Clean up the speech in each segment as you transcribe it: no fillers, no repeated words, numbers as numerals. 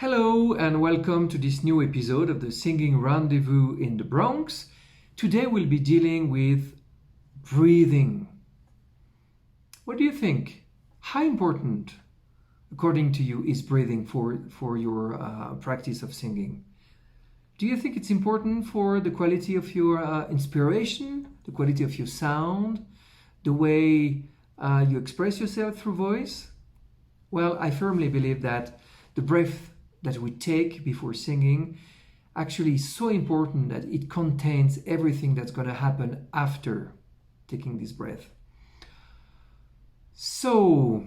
Hello and welcome to this new episode of the Singing Rendezvous in the Bronx. Today we'll be dealing with breathing. What do you think? How important, according to you, is breathing for your practice of singing? Do you think it's important for the quality of your inspiration, the quality of your sound, the way you express yourself through voice? Well, I firmly believe that the breath that we take before singing actually is so important that it contains everything that's going to happen after taking this breath. So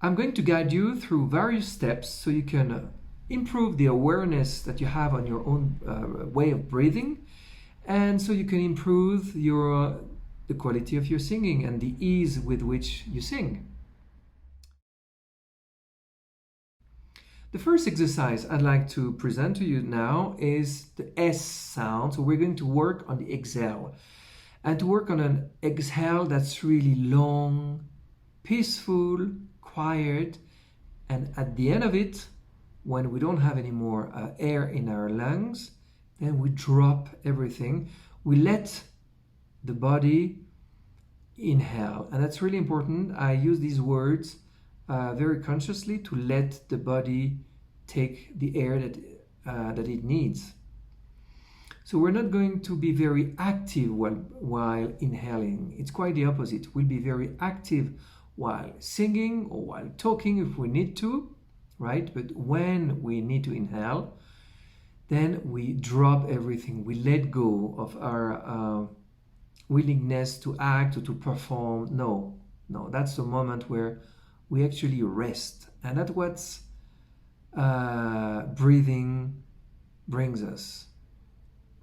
I'm going to guide you through various steps so you can improve the awareness that you have on your own way of breathing, and so you can improve the quality of your singing and the ease with which you sing. The first exercise I'd like to present to you now is the S sound. So we're going to work on the exhale and to work on an exhale that's really long, peaceful, quiet, and at the end of it, when we don't have any more air in our lungs, then we drop everything. We let the body inhale, and that's really important. I use these words very consciously to let the body take the air that it needs. So we're not going to be very active while inhaling. It's quite the opposite. We'll be very active while singing or while talking if we need to, right? But when we need to inhale, then we drop everything. We let go of our willingness to act or to perform. No, that's the moment where we actually rest, and that's what breathing brings us,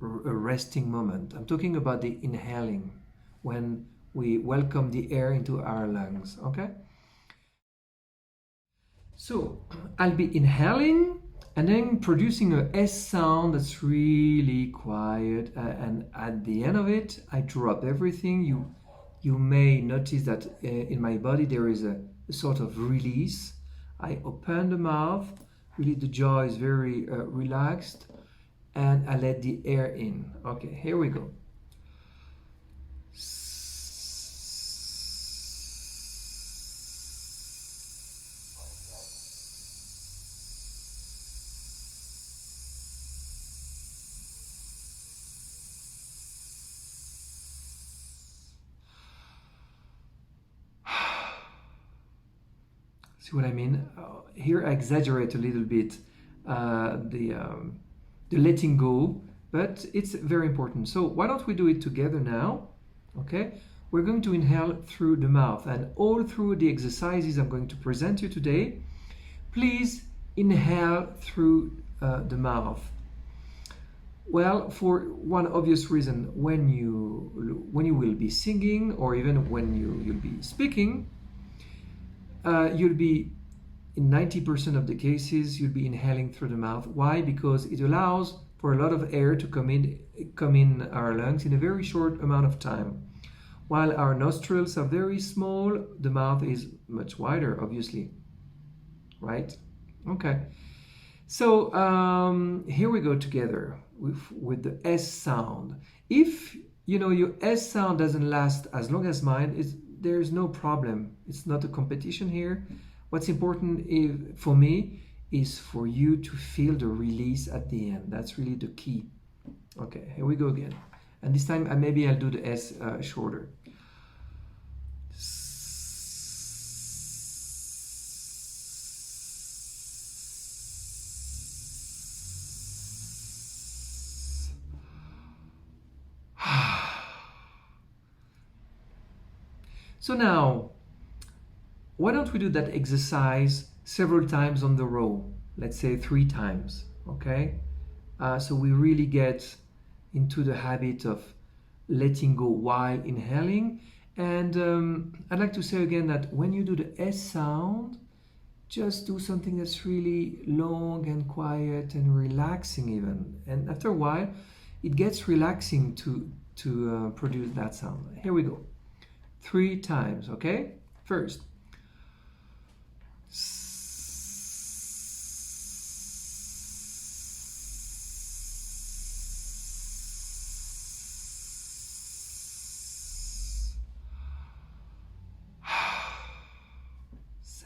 a resting moment. I'm talking about the inhaling, when we welcome the air into our lungs, okay? So I'll be inhaling and then producing a S sound that's really quiet, and at the end of it, I drop everything. You may notice that in my body there is a sort of release. I open the mouth, really the jaw is very relaxed, and I let the air in. Okay, here we go. See what I mean? Here I exaggerate a little bit the letting go, but it's very important. So why don't we do it together now? Okay, we're going to inhale through the mouth, and all through the exercises I'm going to present you today, please inhale through the mouth. Well, for one obvious reason, when you will be singing, or even when you'll be speaking, you'll be, in 90% of the cases, you'll be inhaling through the mouth. Why? Because it allows for a lot of air to come in our lungs in a very short amount of time. While our nostrils are very small, the mouth is much wider, obviously, right? Okay. So here we go together with the S sound. If your S sound doesn't last as long as mine, there's no problem. It's not a competition here. What's important for me is for you to feel the release at the end. That's really the key. Okay, here we go again. And this time maybe I'll do the S shorter. So now, why don't we do that exercise several times on the row? Let's say 3 times, okay? So we really get into the habit of letting go while inhaling. And I'd like to say again that when you do the S sound, just do something that's really long and quiet and relaxing even. And after a while, it gets relaxing to produce that sound. Here we go. 3 times, okay? First.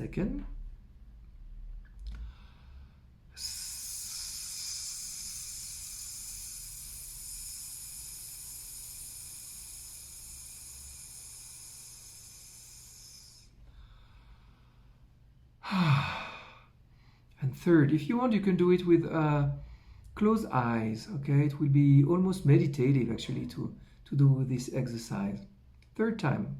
Second. And third, if you want, you can do it with closed eyes. Okay, it will be almost meditative actually to do this exercise. Third time.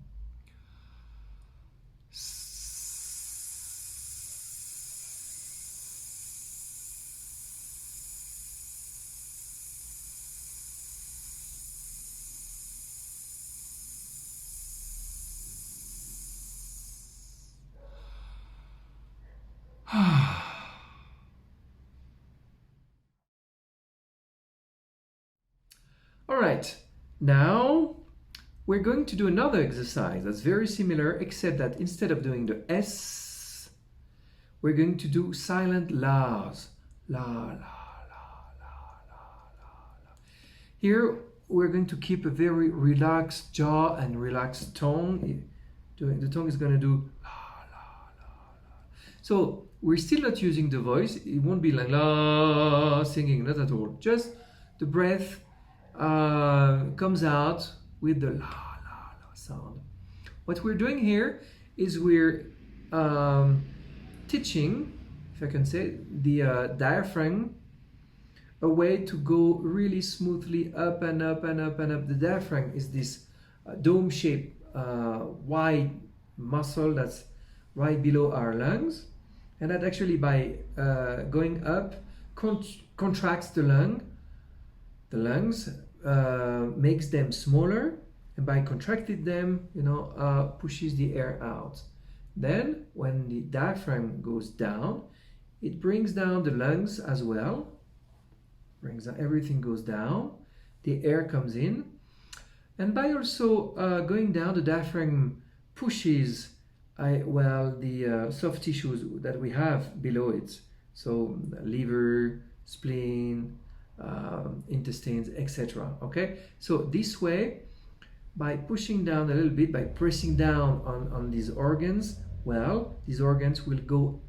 All right, now we're going to do another exercise that's very similar, except that instead of doing the S, we're going to do silent La's. La, la, la, la, la, la. Here, we're going to keep a very relaxed jaw and relaxed tongue. The tongue is going to do la, la, la, la. So we're still not using the voice. It won't be like la, singing, not at all. Just the breath comes out with the la, la, la sound. What we're doing here is we're teaching, if I can say, the diaphragm a way to go really smoothly up and up and up and up. The diaphragm is this dome-shaped wide muscle that's right below our lungs, and that actually by going up contracts the lungs, makes them smaller, and by contracting them, pushes the air out. Then when the diaphragm goes down, it brings down the lungs as well. Everything goes down, the air comes in, and by also going down, the diaphragm pushes the soft tissues that we have below it, so liver, spleen, intestines, etc. Okay, so this way, by pushing down a little bit, by pressing down on these organs, these organs will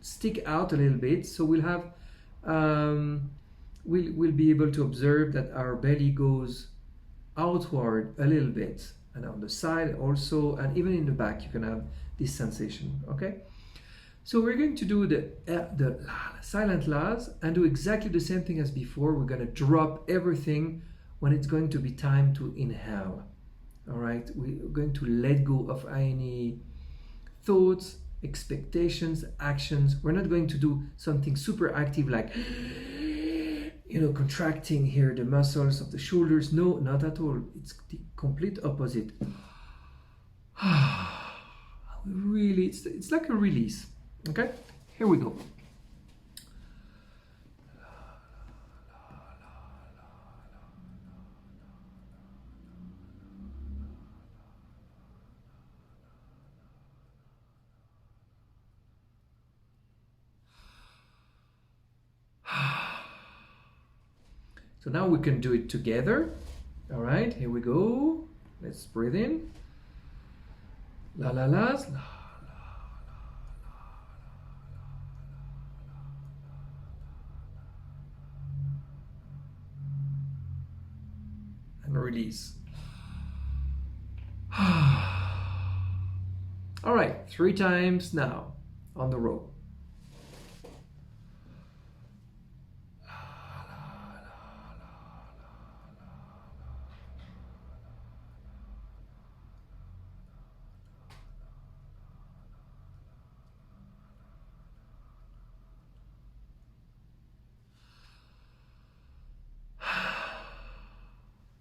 stick out a little bit, so we'll have we'll be able to observe that our belly goes outward a little bit, and on the side also, and even in the back you can have this sensation. Okay, so we're going to do the silent La's and do exactly the same thing as before. We're going to drop everything when it's going to be time to inhale. All right, we're going to let go of any thoughts, expectations, actions. We're not going to do something super active like contracting here the muscles of the shoulders. No, not at all. It's the complete opposite. Really, it's like a release. Okay, here we go. So now we can do it together. All right, here we go. Let's breathe in. La la la's. La, and release. All right, 3 times now on the row.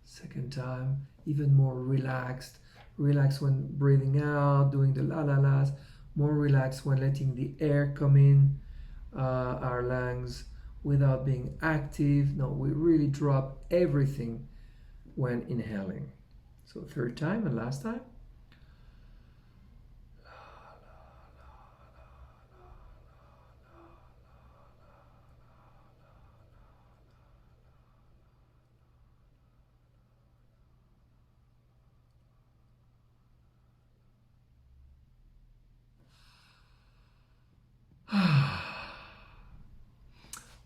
Second time, even more relaxed. Relax when breathing out, doing the la la la's. More relaxed when letting the air come in our lungs without being active. No, we really drop everything when inhaling. So third time and last time.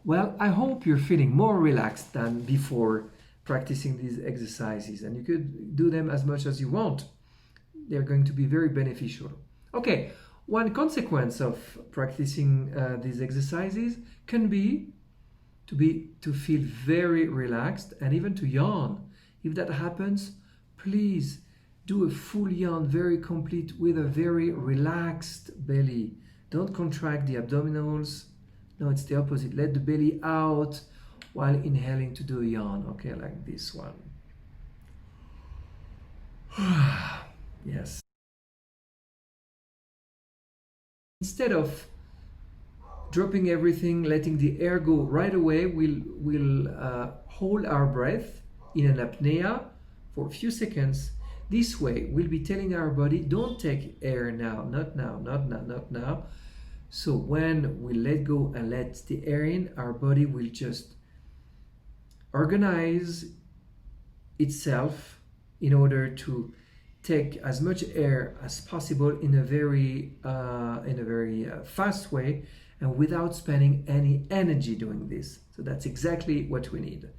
Well, I hope you're feeling more relaxed than before practicing these exercises, and you could do them as much as you want. They're going to be very beneficial. Okay, one consequence of practicing these exercises can be to feel very relaxed and even to yawn. If that happens, please do a full yawn, very complete, with a very relaxed belly. Don't contract the abdominals. No, it's the opposite. Let the belly out while inhaling to do a yawn. Okay, like this one. Yes. Instead of dropping everything, letting the air go right away, we'll hold our breath in an apnea for a few seconds. This way, we'll be telling our body, don't take air now, not now, not now, not now. So when we let go and let the air in, our body will just organize itself in order to take as much air as possible in a very fast way and without spending any energy doing this. So that's exactly what we need,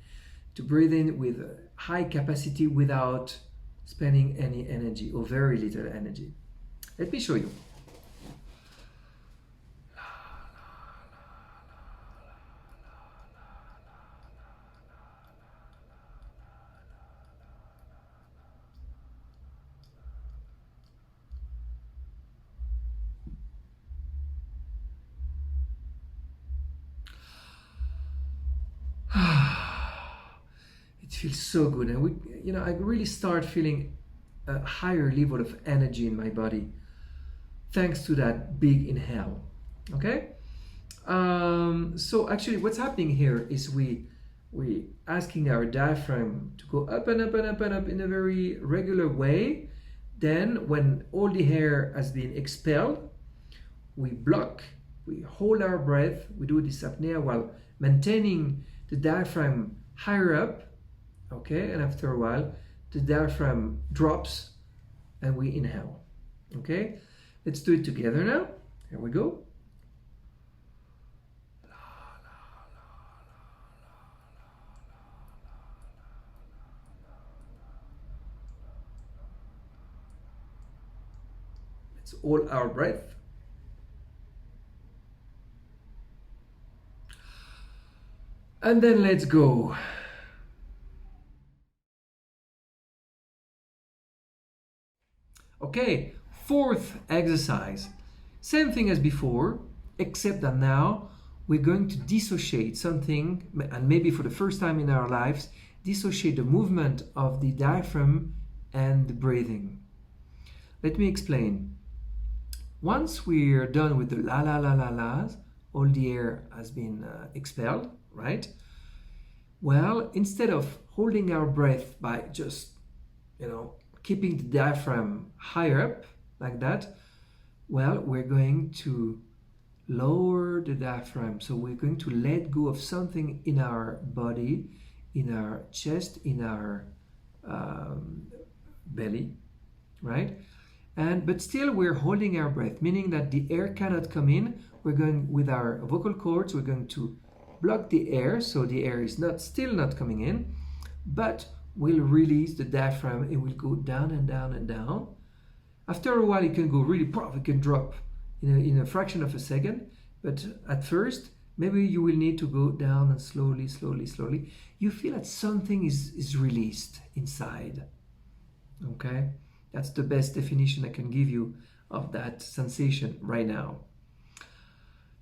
to breathe in with high capacity without spending any energy or very little energy. Let me show you. It feels so good, and I really start feeling a higher level of energy in my body thanks to that big inhale. Okay, so actually what's happening here is we asking our diaphragm to go up and up and up and up in a very regular way. Then when all the air has been expelled, we hold our breath, we do this apnea while maintaining the diaphragm higher up. Okay, and after a while the diaphragm drops and we inhale. Okay, let's do it together now. Here we go. Let's hold our breath. And then let's go. Okay, fourth exercise. Same thing as before, except that now we're going to dissociate something, and maybe for the first time in our lives, dissociate the movement of the diaphragm and the breathing. Let me explain. Once we're done with the LALALA'S, all the air has been expelled, right? Well, instead of holding our breath by just, keeping the diaphragm higher up like that, well, we're going to lower the diaphragm. So we're going to let go of something in our body, in our chest, in our belly, right? But still we're holding our breath, meaning that the air cannot come in. We're going with our vocal cords, we're going to block the air, so the air is still not coming in, but we'll release the diaphragm. It will go down and down and down. After a while, it can go really prof. It can drop in a fraction of a second. But at first, maybe you will need to go down and slowly, slowly, slowly. You feel that something is released inside. Okay, that's the best definition I can give you of that sensation right now.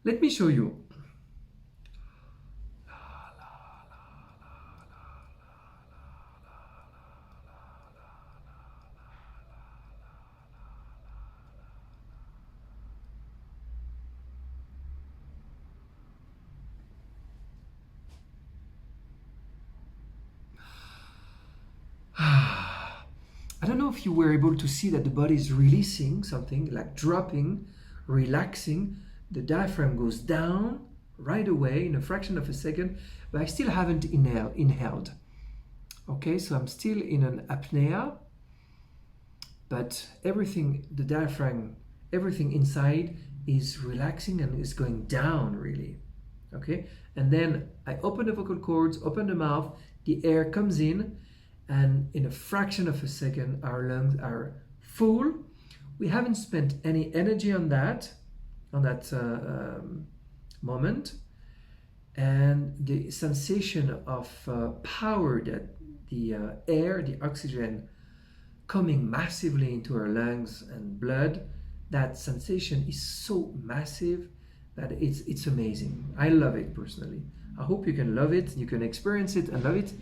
Let me show you. I don't know if you were able to see that the body is releasing something, like dropping, relaxing. The diaphragm goes down right away in a fraction of a second, but I still haven't inhaled. Okay, so I'm still in an apnea, but everything, the diaphragm, everything inside is relaxing and is going down really. okay? And then I open the vocal cords, open the mouth, the air comes in, and in a fraction of a second, our lungs are full. We haven't spent any energy on that moment. And the sensation of power that the air, the oxygen coming massively into our lungs and blood, that sensation is so massive that it's amazing. I love it personally. I hope you can love it, you can experience it and love it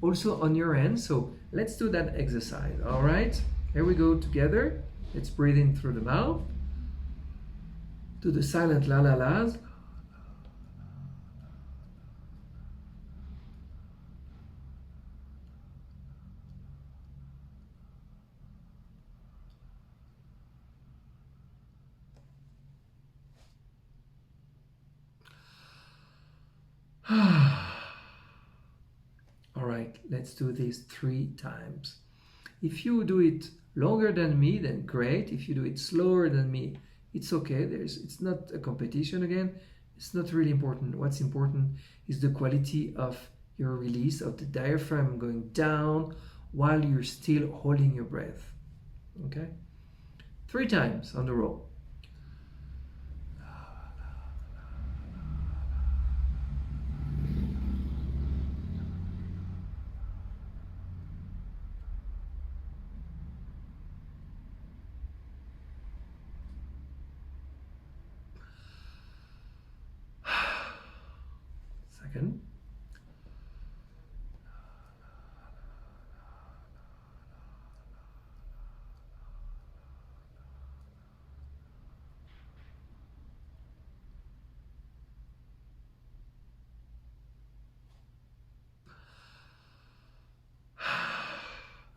also on your end. So let's do that exercise. All right, here we go together. Let's breathe in through the mouth. Do the silent la la la's. All right, let's do this 3 times. If you do it longer than me, then great. If you do it slower than me, it's okay. It's not a competition again. It's not really important. What's important is the quality of your release of the diaphragm going down while you're still holding your breath. Okay? 3 times on the row. Second.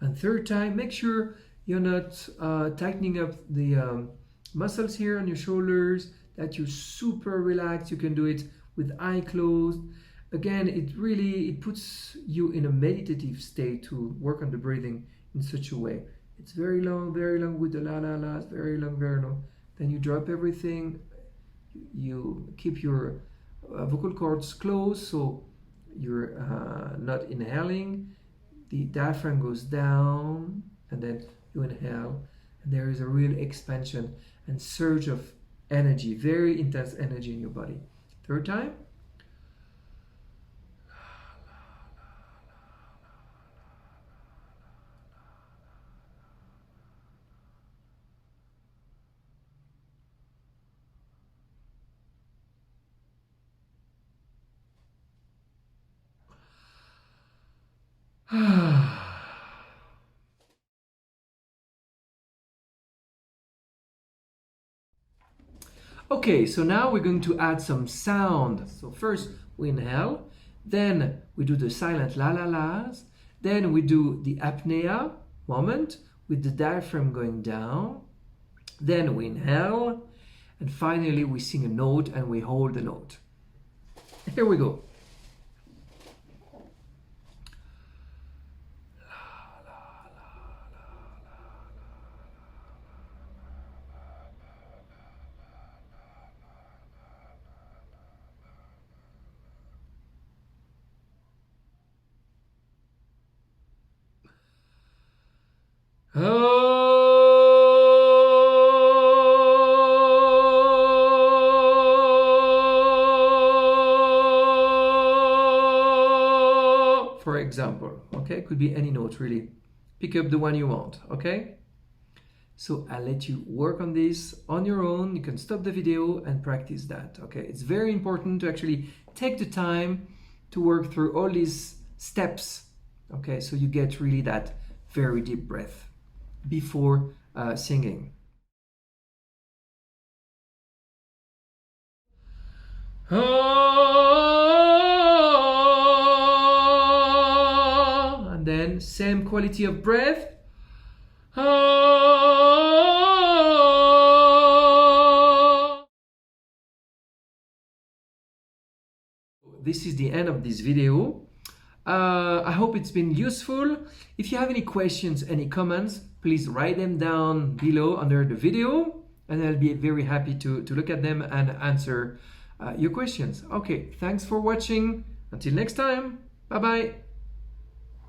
And third time, make sure you're not tightening up the muscles here on your shoulders, that you're super relaxed. You can do it with eye closed. Again, it puts you in a meditative state to work on the breathing in such a way. It's very long with the la la la's, very long, very long. Then you drop everything. You keep your vocal cords closed, so you're not inhaling. The diaphragm goes down, and then you inhale, and there is a real expansion and surge of energy, very intense energy in your body. Third time. Okay, so now we're going to add some sound. So first we inhale, then we do the silent la la la's, then we do the apnea moment with the diaphragm going down, then we inhale, and finally we sing a note and we hold the note. Here we go. For example, okay, could be any note really. Pick up the one you want, okay? So I'll let you work on this on your own. You can stop the video and practice that, okay? It's very important to actually take the time to work through all these steps, okay? So you get really that very deep breath before singing. And then same quality of breath. This is the end of this video. I hope it's been useful. If you have any questions, any comments, please write them down below under the video, and I'll be very happy to look at them and answer your questions. Okay, thanks for watching. Until next time. Bye bye.